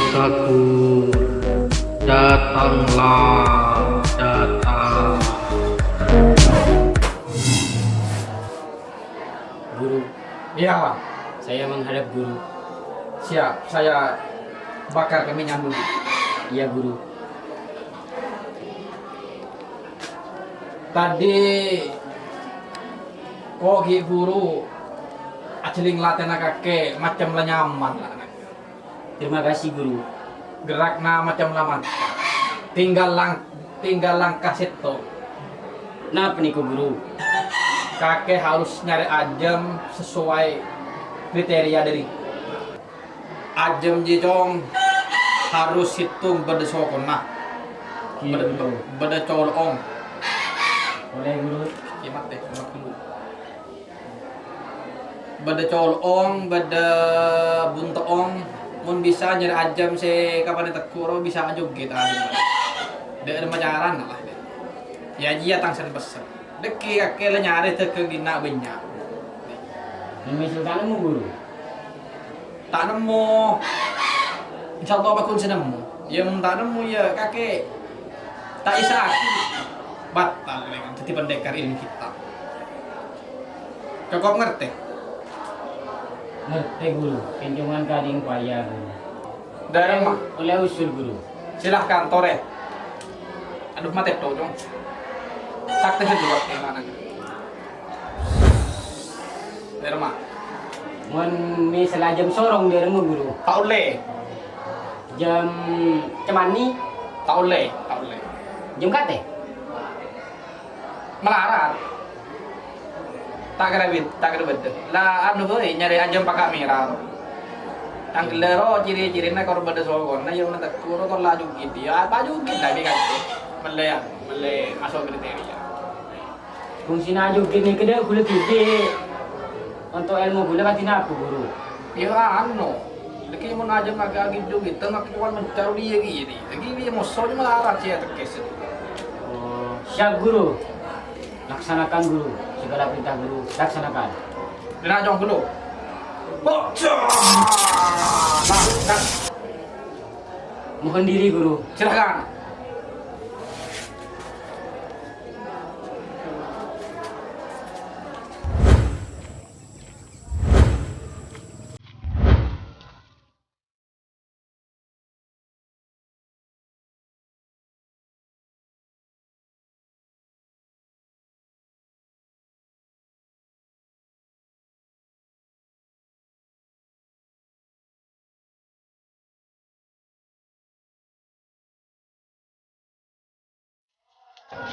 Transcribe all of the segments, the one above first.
dosaku, datanglah, datang. Guru, Iya, Pak. saya menghadap guru. Siap. Saya bakar kemenyan dulu. Iya guru. Tadi kok guru aceling latena kakek macam lah nyaman lah. Terima kasih guru. Gerakna macam laman. Tinggal langkah situ. Kenapa nih kok guru? Kakek harus nyari ajem sesuai kriteria dari ajem jijong harus hitung berdesokon nah berdecolong Boleh guru. kimat deh kimat dulu berdecolong berde buntoong mun bisa nyari ajem se kapan tekuro bisa aja kita ada macaran lah ya jia tangsan besar deki kakek lah nyari teke gina banyak Misal tanammu guru. tak nemu insya Allah bakun senemu yang tak nemu ya kakek tak isa batal dengan jadi pendekar ilmu kita cukup ngerti Ngerti guru. Kenjongan kading payah guru. dari mah Oleh usul guru. silahkan tore aduh mati tuh dong sakti juga gimana dari mah Mun misal jam sorong dari mu guru. tak boleh Jam cemani, tak boleh jam kate. melarat tak kena betul lah anu euy nyari aja pakai merah ang lero ciri-cirina kalau pada sogon nah yang nanti kuro kalau laju gitu ya baju gitu tapi kan mele masuk kriteria Kung sinaju gini kede kulit gede. Untuk ilmu gula kan apa guru? ya anu lagi mau aja agak gitu gitu nak kawan mencari dia gini lagi dia mau soalnya melarat sih ya terkes Oh, siap guru. Laksanakan guru. Segala perintah guru laksanakan. dan ajong dulu nah Mohon diri guru. silakan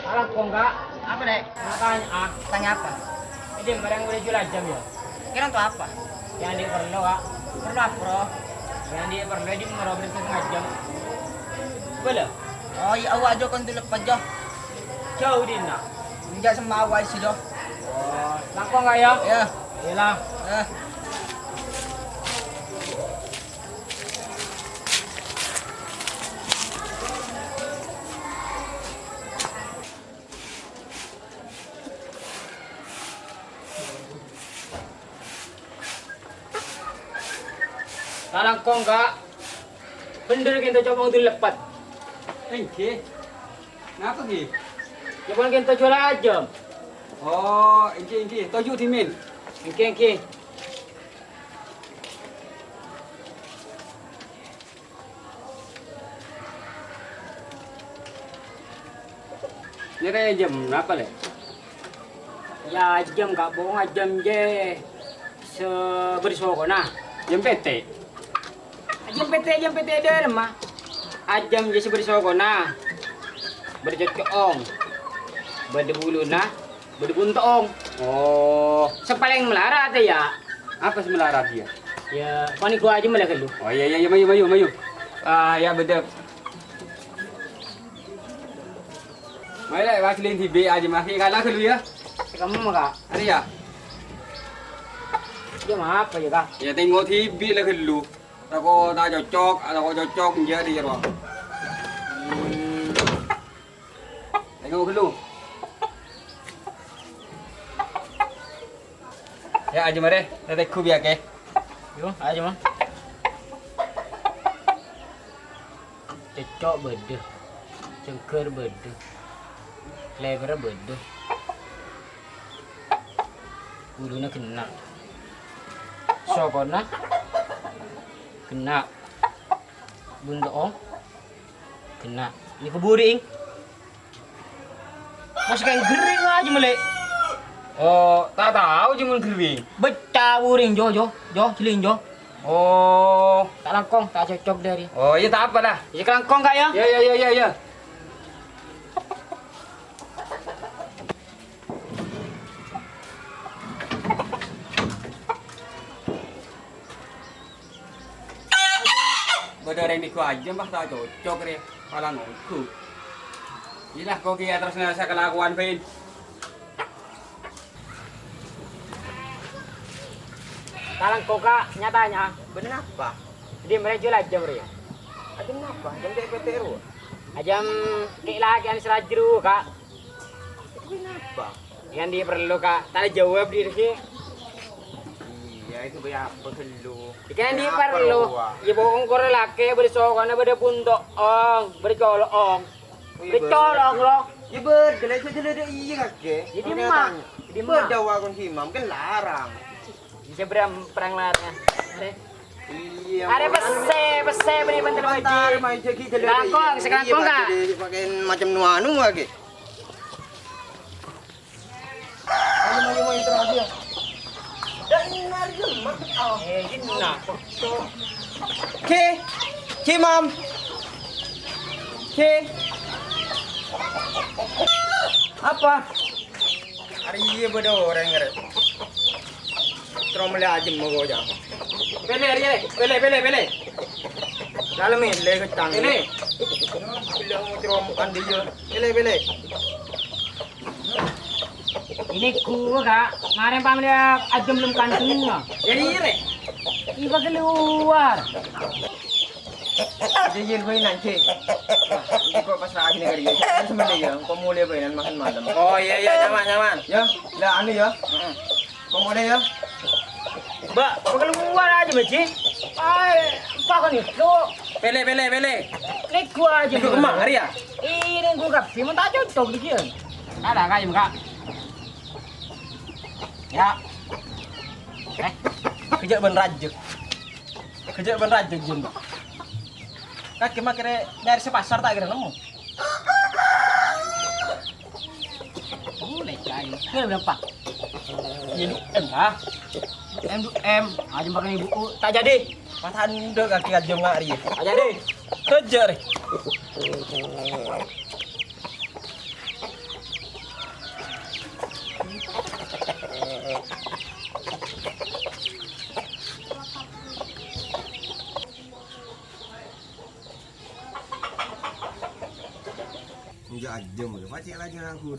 Alam ko enggak? Apa dek? Makanya Tanya apa? Ini barang boleh jual jam ya. Kira untuk apa? Yang di perlu kak. Perlu apa bro? Yang di perlu di merobek setengah jam. Boleh? Oh iya awak aja kan dulu pajah. Jauh di nak. Enggak sama awak sih doh. Oh, langkong enggak ya? Ya. Iyalah. Eh. Langkong enggak. Bener kita coba untuk lepat. Engke. Ngapa ki? Coba kita jual aja. Oh, engke. Toju timin. Engke. Nire jam berapa le? Ya jam enggak bohong jam je. Sebersoko nah. Jam PT. Jam PT ada mah. Ajam je sebersoko nah. Bercocok. Berdebulu nah. Berdebuntong. Oh, Sepaling melarat ya. apa semelarat dia? Ya, panik gua aja malah lu. Oh iya mayu. Ah ya bedep. Mai le wasilin ti be aja maki kalah ke lu ya. Kamu mah kak? Ada ya? Dia mah apa ya kak? Ya tengok TV lah ke lu. Ako tak cocok, ako cocok jadi ro. Tengok ke lu. Ya aja mare, nanti ku biar ke. Yo, aja mah. Cocok beda. Cengker beda. Lever beda. Bulunya kena. Sokona kena. Bundoong kena. Ini keburing. Masih kayak gering aja melek. Oh, tak tahu cuma kering. Becah buring jo ciling jo. Oh, Tak langkong, tak cocok dari. oh iya tak apa dah. Jadi langkong kak ya? Ya. Berdarah ini ku aja mbah tak cocok deh. Kalau nongku. Iyalah kau kia terus nasa kelakuan Vin. Talang kok kak nyatanya. Bener apa? Jadi mereka jual aja mereka. Aja apa? Jam DPT ru. Ajam kayak lagi yang serajru kak. Kenapa? Yang dia perlu kak. Tak jawab diri sih. Iya itu banyak apa dulu. Ikan dia perlu. Ya bohong kore laki bersokana berde puntok ong bercolok ong. Bercolok loh. Ya berdelai saja iya kakek. Jadi mah. Jadi mah. Berdawa kon himam kan larang. Bisa perang larnya. Iya. Ada pese beri bentar Bentar, wajib. main jadi jadi. Kangkong, sekangkong kak. Pakai macam nuanu lagi. Ayo itu lagi. Dan nari mak. Gina. Ke mam. Ke. Apa? Hari ini beda orang ngere. Tromle aja mau aja. Bele. Dalam ini lagi tang. Ini. Bilang mau trom kan dia. Bele. Ini gua kak. Kemarin pamlia aja belum kantingnya. Jadi ini. Iba keluar. Jadi gue nanti. Ini kok pas lagi nih kerja. Kan sebenarnya kau mulai berenang makan malam. Oh iya nyaman. Ya, lah anu ya. Kau mulai ya. Mbak, kok keluar aja Maci? Apa kan itu? Pele. Ini gua aja. Ikut kemang hari ya? Ini gua kapi, mau tak cocok dikit. Ada kak, kak. Ya. Kerja ben rajuk jin. Kaki mah kira dari sepasar tak kira nemu. Boleh kayu. Kira berapa? Ini M lah. M. Aja makan ibu. Tak jadi. Patahan udah kaki aja ngari. Tak jadi. Kejar. Enggak aja mulu, pacik lagi aku.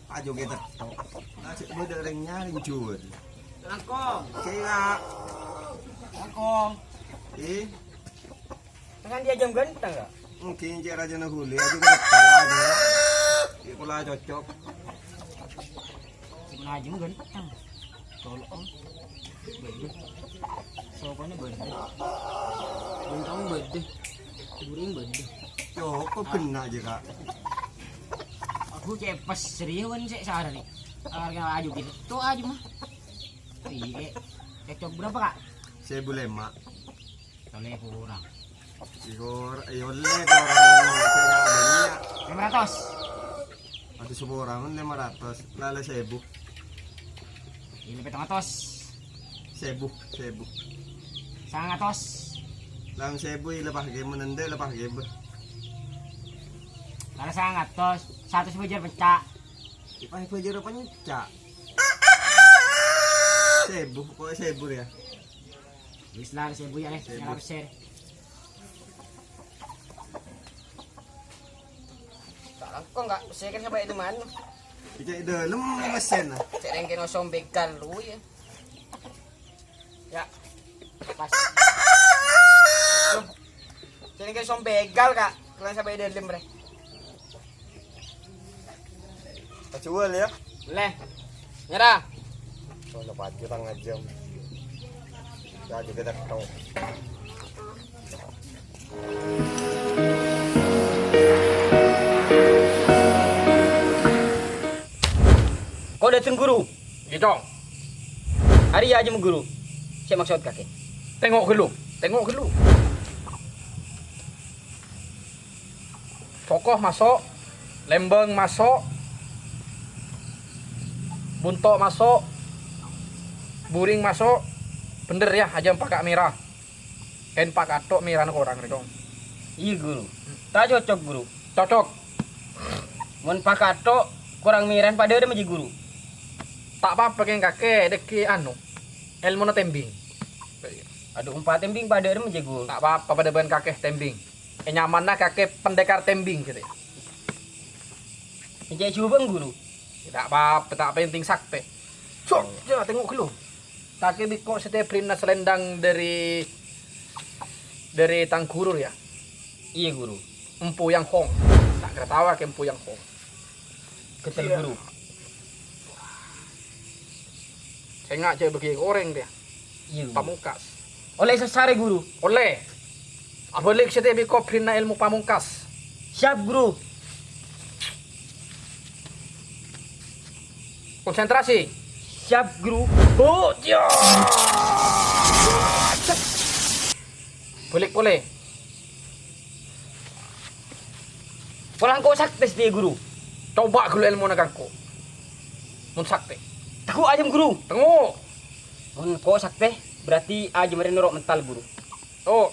Ajo kita tok. Nasi beda orangnya rincur. Langkong. Kira, Tangan dia jam ganteng enggak? mungkin cara aja nak huli, ajo kita tok aja. Ikulah cocok. Gimana aja mah ganteng. Tolong. Bede. Sopannya bede. Bentang bede. Buring bede. Yo, kok kena aja kak? Aku cepas seriusan sih sehari. Harga aju gitu. Tuh aja mah. Iya. Cocok berapa kak? 1.500. Soalnya kurang. Ikor, ayo le orang kira banyak. 500. Ada sebuah orang 500, lala 1.000. Ini 700. 1.000. 100. Lang 1.000 lepas game menende lepas game. Kalau 100, 100 bujar pecah. Ipai fajar apa cak? 1.000, kok 1.000 ya? Wis lah 1000 ya nih, nyala share. Kok enggak saya kan sampai itu mana? Ijak dalam mesin lah. Cek rengken osong begal lu ya. Ya. Pas. Cek rengken osong begal kak. Kalian sampai dalam bre. Jual ya? Boleh. Nyerah. Soalnya pagi tengah jam. Ya juga tak tahu. Ajeng guru. Gitu. Hari ya ajeng guru. Saya maksud kakek. Tengok dulu. Tengok dulu. Tokoh masuk. Lembeng masuk. Buntok masuk. Buring masuk. Bener ya, aja pakak merah. En pak atok merah orang nih dong. Iya guru. Tak cocok guru. Cocok. Mun pakato kurang miran pada ada menjadi guru. Tak apa-apa keng kakek deki anu. Ilmu na tembing. Aduh umpat tembing pada ada menjadi guru. Tak apa-apa pada ban kakek tembing. Nyaman na kakek pendekar tembing gitu. Menjadi cubang guru. Tak apa-apa, tak penting sakte. Cok, ya tengok dulu. Kakek biko setiap na selendang dari Tangkurur ya. Iya guru. Empu yang hong. Tak ketawa ke empu yang hong. Ketel Iya. guru. Saya nggak cek bagi orang dia. Iya guru. Pamungkas. Oleh sesare guru. Oleh. Abolik setiap biko na ilmu pamungkas. Siap guru. Konsentrasi. Siap guru. Oh, ya. Boleh. Pulang kau saktes dia guru. Coba gulu ilmu nagangko. Mun sakte. Aku ajam guru. Tengok. Mun kau sakte berarti ajam ada norok mental guru. Oh.